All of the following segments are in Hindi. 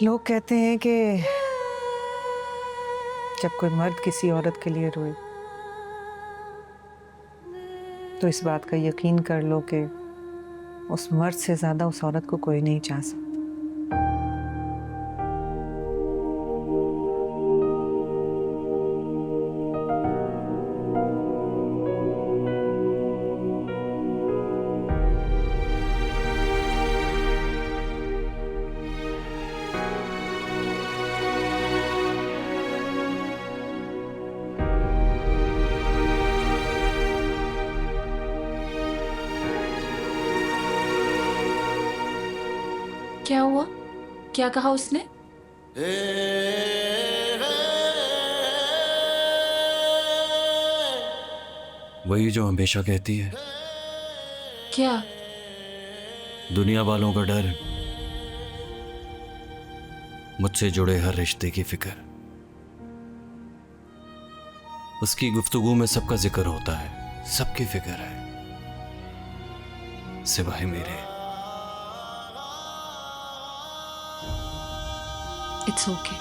लोग कहते हैं कि जब कोई मर्द किसी औरत के लिए रोए तो इस बात का यकीन कर लो कि उस मर्द से ज्यादा उस औरत को कोई नहीं चाह सकता। क्या हुआ? क्या कहा उसने? वही जो हमेशा कहती है, क्या? दुनिया वालों का डर, मुझसे जुड़े हर रिश्ते की फिक्र। उसकी गुफ्तगू में सबका जिक्र होता है, सबकी फिक्र है, सिवाय मेरे। It's okay.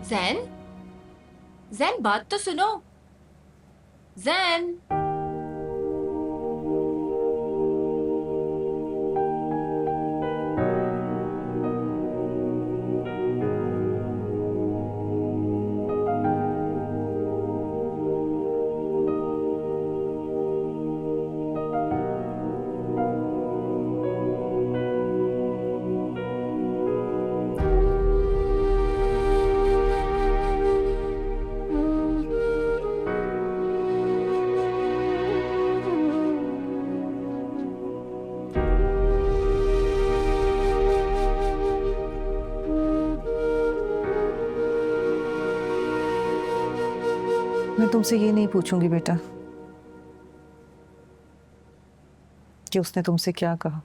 जैन, जैन बात तो सुनो। जैन, मैं तुमसे ये नहीं पूछूंगी बेटा कि उसने तुमसे क्या कहा,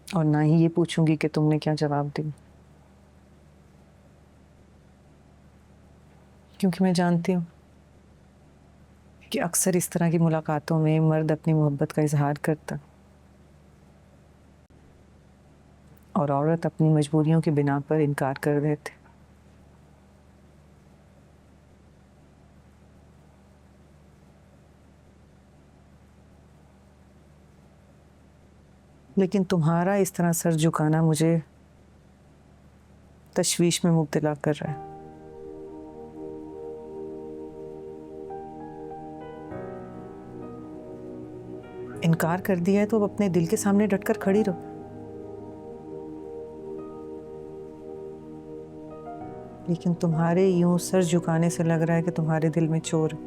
और ना ही ये पूछूंगी कि तुमने क्या जवाब दिया, क्योंकि मैं जानती हूँ कि अक्सर इस तरह की मुलाकातों में मर्द अपनी मोहब्बत का इजहार करता और औरत अपनी मजबूरियों की बिना पर इनकार कर देते। लेकिन तुम्हारा इस तरह सर झुकाना मुझे तशवीश में मुब्तला कर रहा है। इनकार कर दिया है तो अब अपने दिल के सामने डटकर खड़ी रहो। लेकिन तुम्हारे यूं सर झुकाने से लग रहा है कि तुम्हारे दिल में चोर है।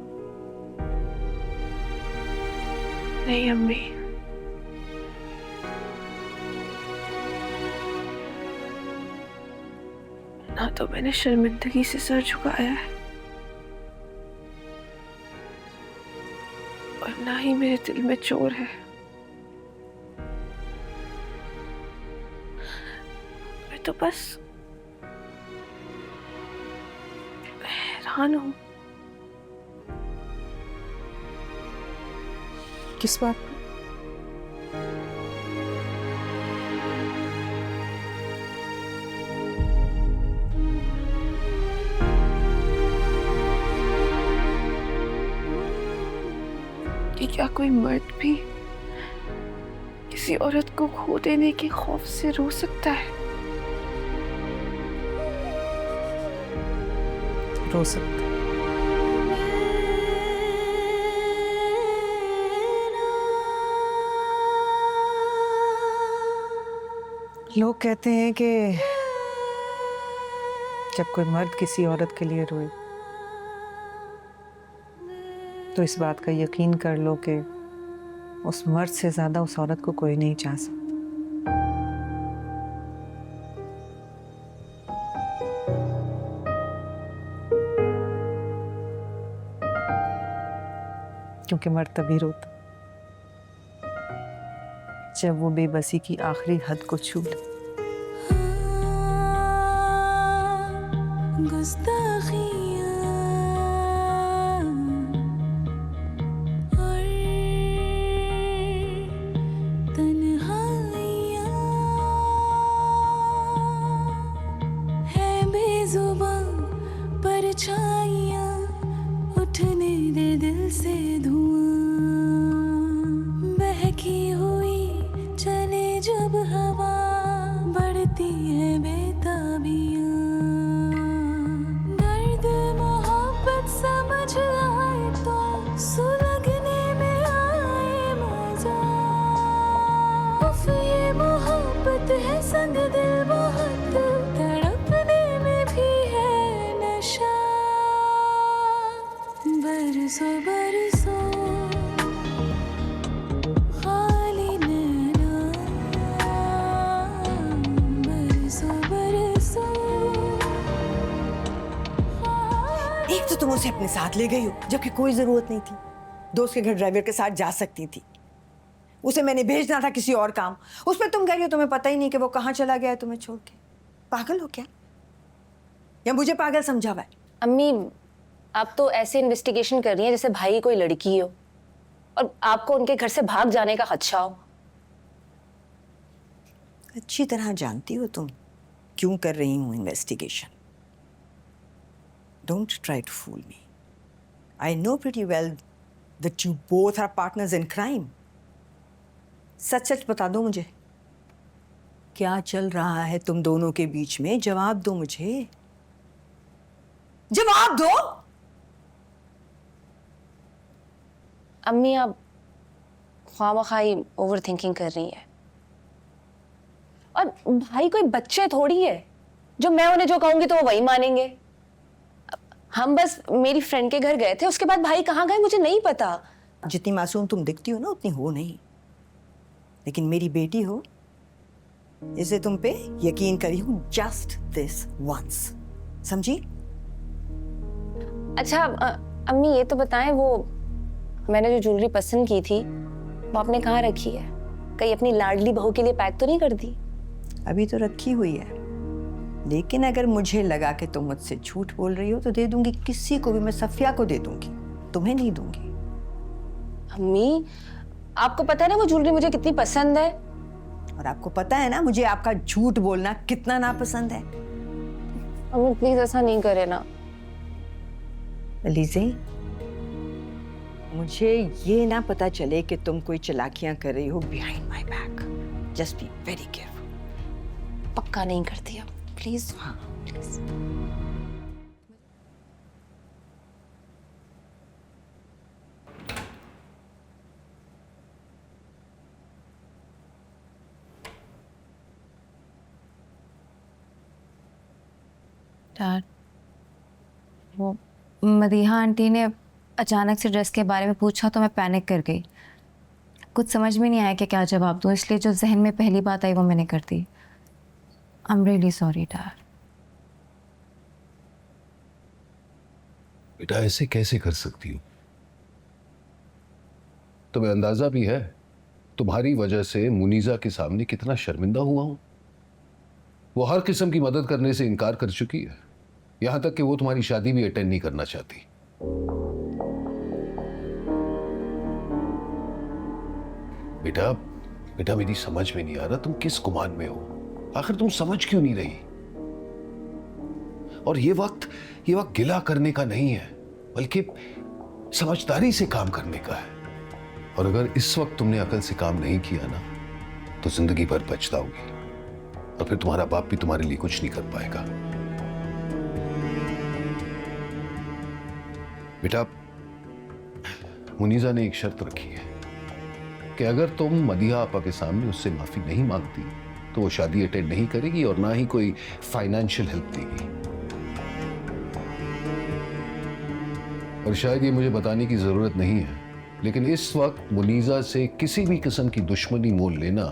नहीं अम्मी, ना तो मैंने शर्मिंदगी से सर झुकाया है और ना ही मेरे दिल में चोर है। मैं तो बस हैरान हूं। किस बात पर? कि क्या कोई मर्द भी किसी औरत को खो देने के खौफ से रो सकता है? रो सकता। लोग कहते हैं कि जब कोई मर्द किसी औरत के लिए रोए तो इस बात का यकीन कर लो कि उस मर्द से ज्यादा उस औरत को कोई नहीं चाह सकता। क्योंकि मर्द तभी रोता जब वो बेबसी की आखिरी हद को छू ले। गुस्ताखियाँ और तन्हाइयाँ है बेजुबां परछाइयाँ, उठने दे दिल से धुआं, बहकी हुई चले जब हवा, बढ़ती है बेताबियाँ, दर्द मोहब्बत समझ आए तो सुलगने में आए मजा, उफ ये मोहब्बत है संग दिल बहुत, तड़पने में भी है नशा, बरसों बरसों खाली नैना, बरसों बरसों। एक तो तुम उसे अपने साथ ले गई हो जबकि कोई जरूरत नहीं थी। दोस्त के घर ड्राइवर के साथ जा सकती थी। उसे मैंने भेजना था किसी और काम, उस पर तुम कह रही हो तुम्हें पता ही नहीं कि वो कहाँ चला गया है तुम्हें छोड़ के। पागल हो क्या, या मुझे पागल समझा हुआ है? अम्मी, आप तो ऐसे इन्वेस्टिगेशन कर रही हैं जैसे भाई कोई लड़की हो और आपको उनके घर से भाग जाने का खदशा हो। अच्छी तरह जानती हो तुम क्यों कर रही हूँ investigation. Don't try to fool me. I know pretty well that you both are partners in crime. सच सच बता दो मुझे, क्या चल रहा है तुम दोनों के बीच में? जवाब दो मुझे, जवाब दो। अम्मी, आप ख्वामखाई ओवर थिंकिंग कर रही है। और भाई कोई बच्चे थोड़ी है जो मैं उन्हें जो कहूंगी तो वो वही मानेंगे। हम बस मेरी फ्रेंड के घर गए थे, उसके बाद भाई कहाँ गए मुझे नहीं पता। जितनी मासूम तुम दिखती हो ना उतनी हो नहीं, लेकिन मेरी बेटी हो, इसे तुम पे यकीन करी हूं जस्ट दिस वंस, समझी? अच्छा अम्मी, ये तो बताएं, वो मैंने जो ज्वेलरी पसंद की थी वो आपने कहाँ रखी है? कहीं अपनी लाडली बहू के लिए पैक तो नहीं कर दी? अभी तो रखी हुई है, लेकिन अगर मुझे लगा कि तुम मुझसे झूठ बोल रही हो तो दे दूंगी किसी को भी। मैं सफिया को दे दूंगी, तुम्हें नहीं दूंगी। अम्मी, आपको पता है ना वो ज्वेलरी मुझे कितनी पसंद है। और आपको पता है ना मुझे आपका झूठ बोलना कितना नापसंद है। अम्मी प्लीज ऐसा नहीं करे ना। अलीज़े, मुझे ये ना पता चले कि तुम कोई चालाकियां कर रही हो behind my back. Just be very careful. पक्का नहीं करती अब, प्लीज। हाँ प्लीज। डैड, वो मदीहा आंटी ने अचानक से ड्रेस के बारे में पूछा तो मैं पैनिक कर गई। कुछ समझ में नहीं आया कि क्या जवाब दूँ, इसलिए जो जहन में पहली बात आई वो मैंने कर दी। I am really sorry dad. बेटा ऐसे कैसे कर सकती हो? तुम्हें अंदाजा भी है तुम्हारी वजह से मुनीजा के सामने कितना शर्मिंदा हुआ हूं। वो हर किस्म की मदद करने से इनकार कर चुकी है, यहां तक कि वो तुम्हारी शादी भी अटेंड नहीं करना चाहती। बेटा बेटा मेरी समझ में नहीं आ रहा तुम किस गुमान में हो। आखिर तुम समझ क्यों नहीं रही? और ये वक्त गिला करने का नहीं है, बल्कि समझदारी से काम करने का है। और अगर इस वक्त तुमने अकल से काम नहीं किया ना तो जिंदगी भर पछताओगी, और फिर तुम्हारा बाप भी तुम्हारे लिए कुछ नहीं कर पाएगा। बेटा, मुनीजा ने एक शर्त रखी है कि अगर तुम मदीहा आपा के सामने उससे माफी नहीं मांगती तो वो शादी अटेंड नहीं करेगी और ना ही कोई फाइनेंशियल हेल्प देगी। और शायद ये मुझे बताने की जरूरत नहीं है, लेकिन इस वक्त मुनीजा से किसी भी किस्म की दुश्मनी मोल लेना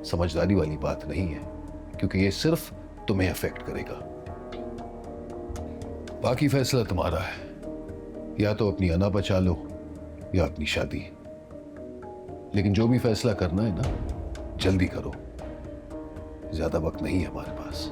समझदारी वाली बात नहीं है, क्योंकि ये सिर्फ तुम्हें अफेक्ट करेगा। बाकी फैसला तुम्हारा है, या तो अपनी अना बचा लो या अपनी शादी। लेकिन जो भी फैसला करना है ना, जल्दी करो, ज्यादा वक्त नहीं है हमारे पास।